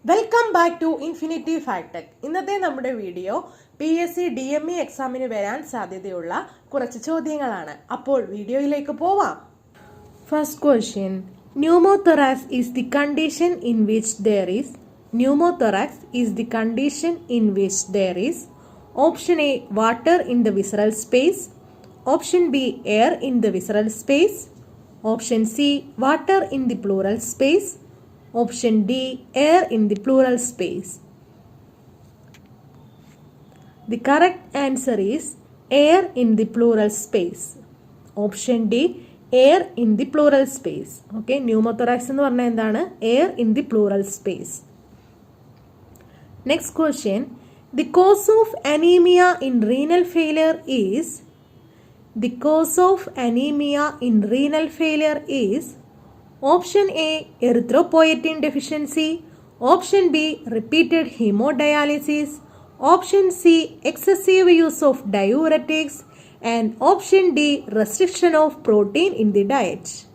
Welcome back to Infinity Factech. ഇന്നത്തെ നമ്മുടെ video PSC DME എക്സാമിന് വരാൻ സാധ്യതയുള്ള കുറച്ച് ചോദ്യങ്ങളാണ്. അപ്പോൾ വീഡിയോയിലേക്ക് പോവാം. First question, pneumothorax is the condition in which there is option A water in the visceral space, option B air in the visceral space, option C water in the pleural space, option D air in the plural space. The correct answer is air in the plural space. Option D air in the plural space. Okay, pneumothorax എന്ന് പറഞ്ഞാൽ എന്താണ്? Air in the plural space. Next question, the cause of anemia in renal failure is Option A erythropoietin deficiency, option B repeated hemodialysis, option C excessive use of diuretics, and option D restriction of protein in the diet.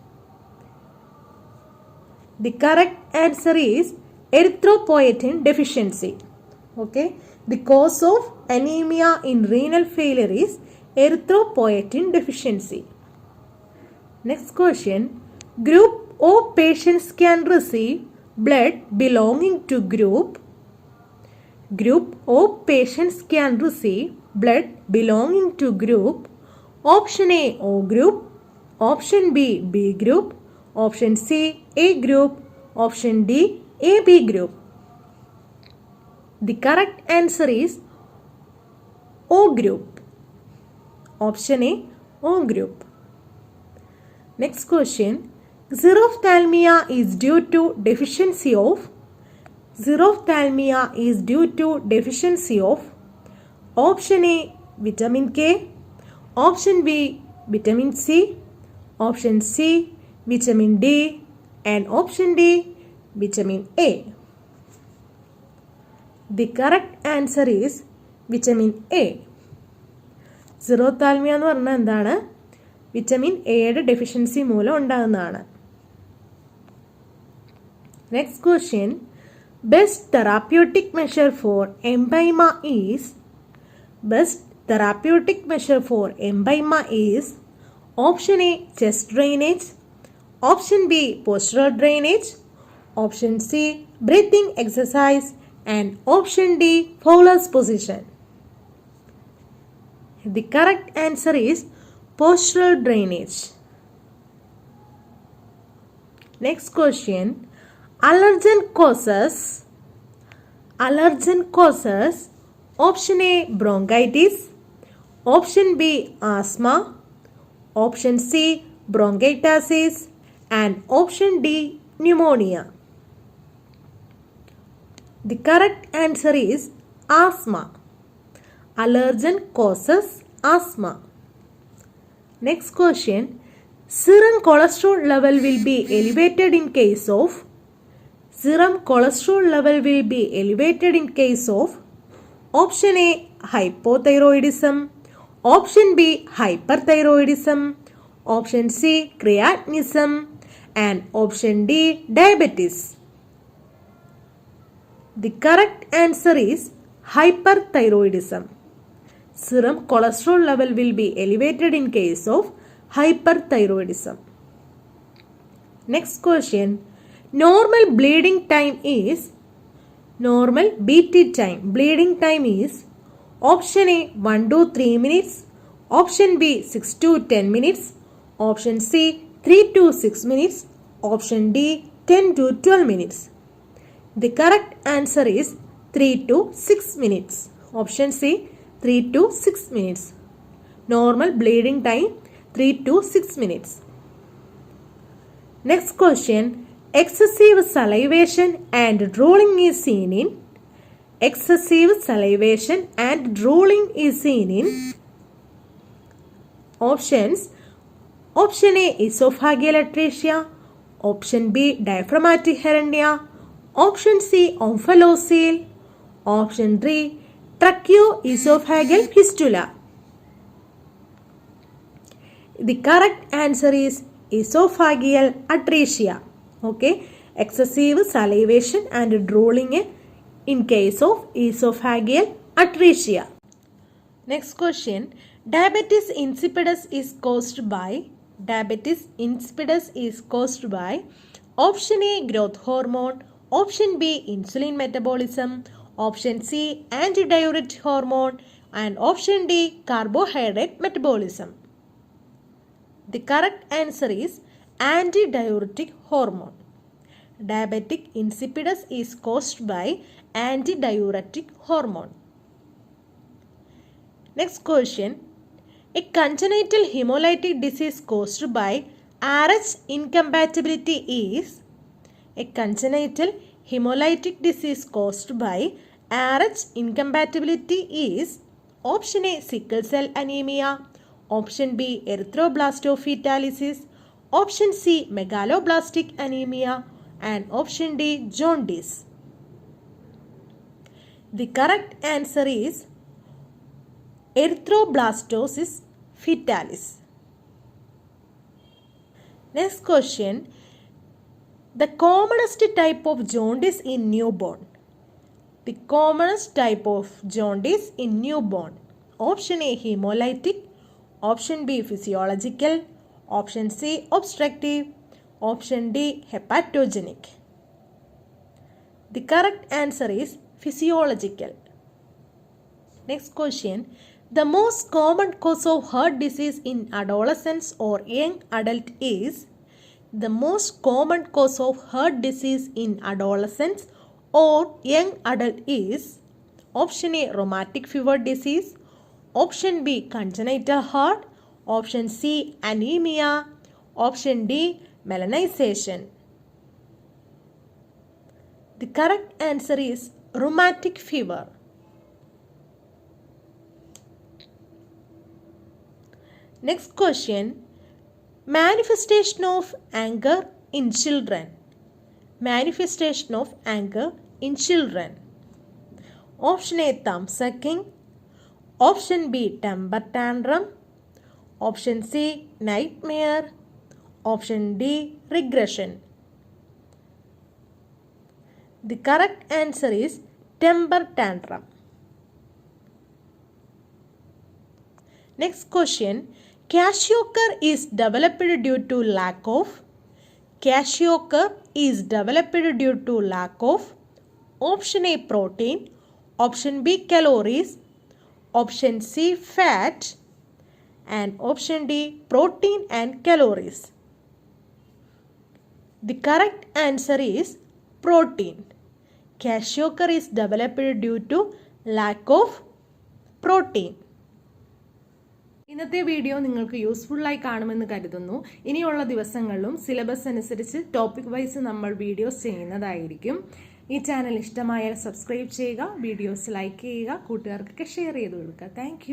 The correct answer is erythropoietin deficiency. Okay, the cause of anemia in renal failure is erythropoietin deficiency. Next question, group O patients can receive blood belonging to group O patients can receive blood belonging to group option A O group, option B B group, option C A group, option D AB group. The correct answer is O group. Option A O group. Next question, xerophthalmia is due to deficiency of option A vitamin K, option B vitamin C, option C vitamin D, and option D vitamin A. The correct answer is vitamin A. Xerophthalmia എന്ന് പറഞ്ഞാൽ എന്താണ്? Vitamin എയുടെ deficiency മൂലം ഉണ്ടാകുന്നതാണ്. Next question, best therapeutic measure for empyema is option A chest drainage, option B postural drainage, option C breathing exercise, and option D Fowler's position. The correct answer is postural drainage. Next question, allergen causes option A bronchitis, option B asthma, option C bronchiectasis, and option D pneumonia. The correct answer is asthma. Allergen causes asthma. Next question, serum cholesterol level will be elevated in case of option A hypothyroidism, option B hyperthyroidism, option C creatinism, and option D diabetes. The correct answer is hyperthyroidism. Serum cholesterol level will be elevated in case of hyperthyroidism. Next question, normal bleeding time is option A 1 to 3 minutes, option B 6 to 10 minutes, option C 3 to 6 minutes, option D 10 to 12 minutes. The correct answer is 3 to 6 minutes. Option C 3 to 6 minutes. Normal bleeding time 3 to 6 minutes. Next question, excessive salivation and drooling is seen in options. Option A esophageal atresia, option B diaphragmatic hernia, option C omphalocele, option D tracheoesophageal fistula. The correct answer is esophageal atresia. Okay, excessive salivation and drooling in case of esophageal atresia. Next question. Diabetes insipidus is caused by option A, growth hormone, option B, insulin metabolism, option C, antidiuretic hormone, and option D, carbohydrate metabolism. The correct answer is antidiuretic hormone. Diabetic insipidus is caused by antidiuretic hormone. Next question. A congenital hemolytic disease caused by RH incompatibility is a congenital hemolytic disease caused by RH incompatibility is option A, sickle cell anemia, option B, erythroblastophetalysis, option C, megaloblastic anemia, and option D, jaundice. The correct answer is erythroblastosis fetalis. Next question. The commonest type of jaundice in newborn. The commonest type of jaundice in newborn. Option A, hemolytic, option B, physiological, option C, obstructive, option D, hepatogenic. The correct answer is physiological. Next question. The most common cause of heart disease in adolescents or young adult is the most common cause of heart disease in adolescents or young adult is option A, rheumatic fever disease, option B, congenital heart, option C, anemia, option D, melanization. The correct answer is rheumatic fever. Next question. Manifestation of anger in children. Manifestation of anger in children. Option A, thumb sucking, option B, temper tantrum, option C, nightmare, option D, regression. The correct answer is temper tantrum. Next question. Kwashiorkor is developed due to lack of. Kwashiorkor is developed due to lack of option A, protein, option B, calories, option C, fat, and option D, protein and calories. The correct answer is protein. Kwashiorkor is developed due to lack of protein. ഇന്നത്തെ video നിങ്ങൾക്ക് യൂസ്ഫുള്ളായി കാണുമെന്ന് കരുതുന്നു. ഇനിയുള്ള ദിവസങ്ങളിലും syllabus അനുസരിച്ച് topic wise നമ്മൾ videos ചെയ്യുന്നതായിരിക്കും. ഈ ചാനൽ ഇഷ്ടമായാൽ സബ്സ്ക്രൈബ് ചെയ്യുക, വീഡിയോസ് ലൈക്ക് ചെയ്യുക, കൂട്ടുകാർക്കൊക്കെ ഷെയർ ചെയ്ത് കൊടുക്കുക. താങ്ക്